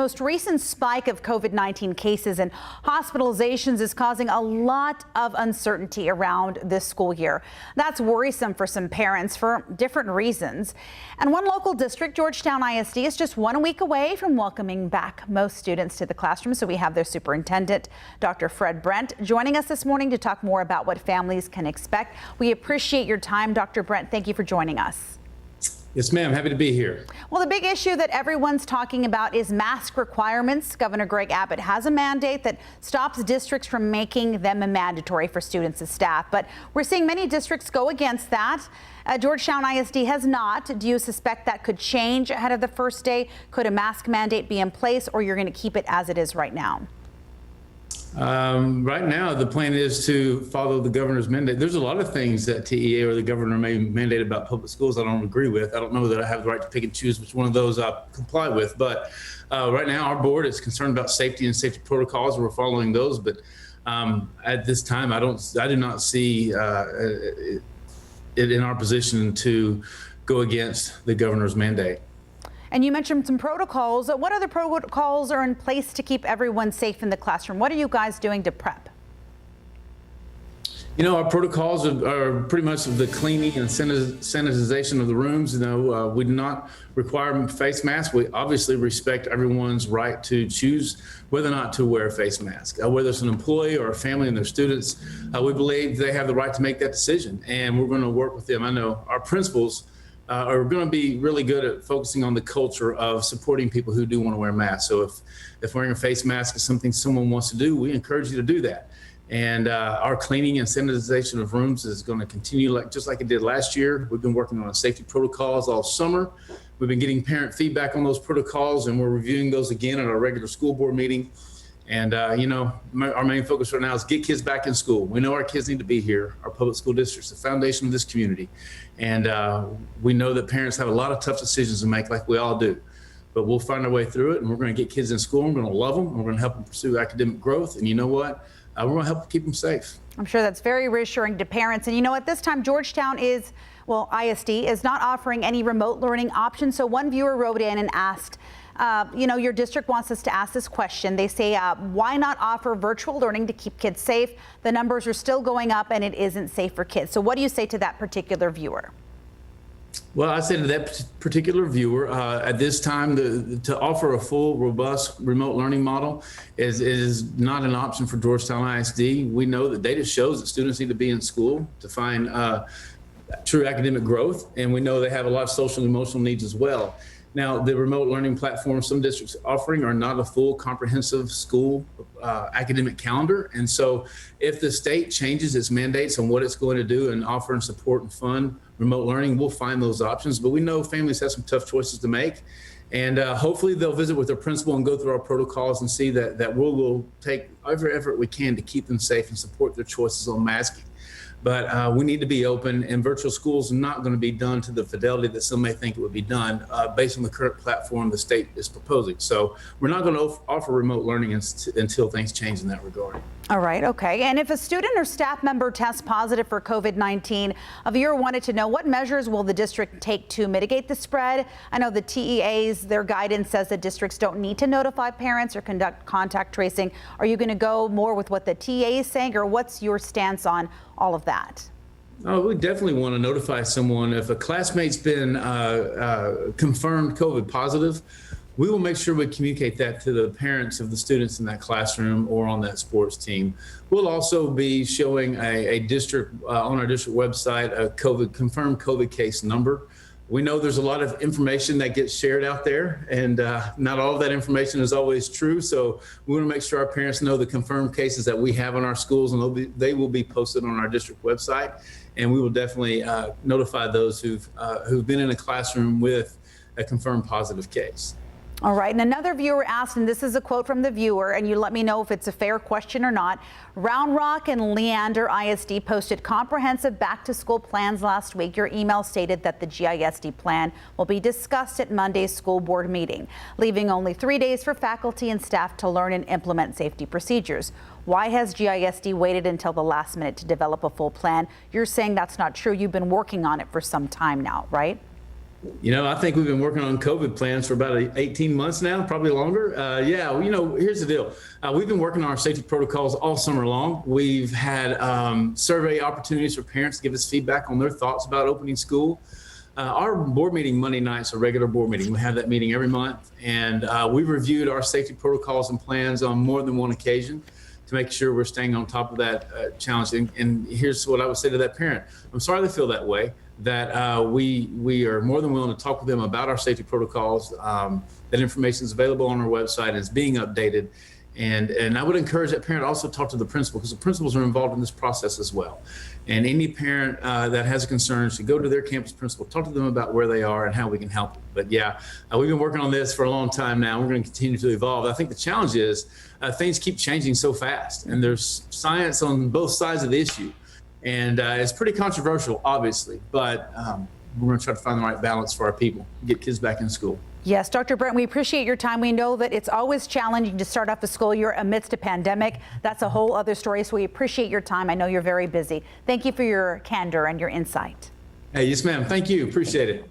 Most recent spike of COVID-19 cases and hospitalizations is causing a lot of uncertainty around this school year. That's worrisome for some parents for different reasons. And one local district, Georgetown ISD, is just 1 week away from welcoming back most students to the classroom. So we have their superintendent, Dr. Brent, joining us this morning to talk more about what families can expect. We appreciate your time, Dr. Brent. Thank you for joining us. Yes, ma'am. Happy to be here. Well, the big issue that everyone's talking about is mask requirements. Governor Greg Abbott has a mandate that stops districts from making them mandatory for students and staff. But we're seeing many districts go against that. Georgetown ISD has not. Do you suspect that could change ahead of the first day? Could a mask mandate be in place, or you're going to keep it as it is right now? Right now, the plan is to follow the governor's mandate. There's a lot of things that TEA or the governor may mandate about public schools I don't agree with. I don't know that I have the right to pick and choose which one of those I comply with. But right now, our board is concerned about safety and safety protocols. We're following those. But at this time, I do not see it in our position to go against the governor's mandate. And you mentioned some protocols. What other protocols are in place to keep everyone safe in the classroom? What are you guys doing to prep? You know, our protocols are pretty much the cleaning and sanitization of the rooms. You know, we do not require face masks. We obviously respect everyone's right to choose whether or not to wear a face mask. Whether it's an employee or a family and their students, we believe they have the right to make that decision. And we're going to work with them. I know our principals are going to be really good at focusing on the culture of supporting people who do want to wear masks. So if wearing a face mask is something someone wants to do, we encourage you to do that. And our cleaning and sanitization of rooms is going to continue just like it did last year. We've been working on safety protocols all summer. We've been getting parent feedback on those protocols, and we're reviewing those again at our regular school board meeting. And, you know, our main focus right now is get kids back in school. We know our kids need to be here. Our public school district's the foundation of this community. And we know that parents have a lot of tough decisions to make, like we all do. But we'll find our way through it, and we're going to get kids in school. We're going to love them. And we're going to help them pursue academic growth. And you know what? We're going to help keep them safe. I'm sure that's very reassuring to parents. And, you know, at this time, Georgetown ISD is not offering any remote learning options. So one viewer wrote in and asked, you know, your district wants us to ask this question. They say, why not offer virtual learning to keep kids safe? The numbers are still going up and it isn't safe for kids. So what do you say to that particular viewer? Well, I say to that particular viewer, at this time, to offer a full, robust remote learning model is not an option for Georgetown ISD. We know that data shows that students need to be in school to find true academic growth, and we know they have a lot of social and emotional needs as well. Now, the remote learning platform some districts offering are not a full comprehensive school academic calendar. And so if the state changes its mandates on what it's going to do and offer and support and fund remote learning, we'll find those options. But we know families have some tough choices to make. And hopefully they'll visit with their principal and go through our protocols and see that we'll take every effort we can to keep them safe and support their choices on masking. But we need to be open, and virtual schools are not going to be done to the fidelity that some may think it would be done based on the current platform the state is proposing. So we're not going to offer remote learning until things change in that regard. All right. OK. And if a student or staff member tests positive for COVID-19, a viewer wanted to know what measures will the district take to mitigate the spread? I know the TEAs, their guidance says that districts don't need to notify parents or conduct contact tracing. Are you going to go more with what the TEA is saying, or what's your stance on all of that? Oh, we definitely want to notify someone. If a classmate's been confirmed COVID positive, we will make sure we communicate that to the parents of the students in that classroom or on that sports team. We'll also be showing a district on our district website, a confirmed COVID case number. We know there's a lot of information that gets shared out there, and not all of that information is always true. So we want to make sure our parents know the confirmed cases that we have in our schools, and they will be posted on our district website. And we will definitely notify those who've been in a classroom with a confirmed positive case. All right. And another viewer asked, and this is a quote from the viewer, and you let me know if it's a fair question or not. Round Rock and Leander ISD posted comprehensive back to school plans last week. Your email stated that the GISD plan will be discussed at Monday's school board meeting, leaving only 3 days for faculty and staff to learn and implement safety procedures. Why has GISD waited until the last minute to develop a full plan? You're saying that's not true. You've been working on it for some time now, right? I think we've been working on COVID plans for about 18 months now, probably longer. Yeah, well, here's the deal. We've been working on our safety protocols all summer long. We've had survey opportunities for parents to give us feedback on their thoughts about opening school. Our board meeting Monday night's a regular board meeting. We have that meeting every month, and we've reviewed our safety protocols and plans on more than one occasion to make sure we're staying on top of that challenge. And here's what I would say to that parent. I'm sorry they feel that way, that we are more than willing to talk with them about our safety protocols. That information is available on our website and is being updated. And I would encourage that parent also talk to the principal, because the principals are involved in this process as well. And any parent that has concerns should go to their campus principal, talk to them about where they are and how we can help them. But yeah, we've been working on this for a long time now. We're going to continue to evolve. I think the challenge is things keep changing so fast, and there's science on both sides of the issue. And it's pretty controversial, obviously, but we're going to try to find the right balance for our people, get kids back in school. Yes, Dr. Brent, we appreciate your time. We know that it's always challenging to start off the school year amidst a pandemic. That's a whole other story, so we appreciate your time. I know you're very busy. Thank you for your candor and your insight. Hey, yes, ma'am. Thank you. Appreciate it.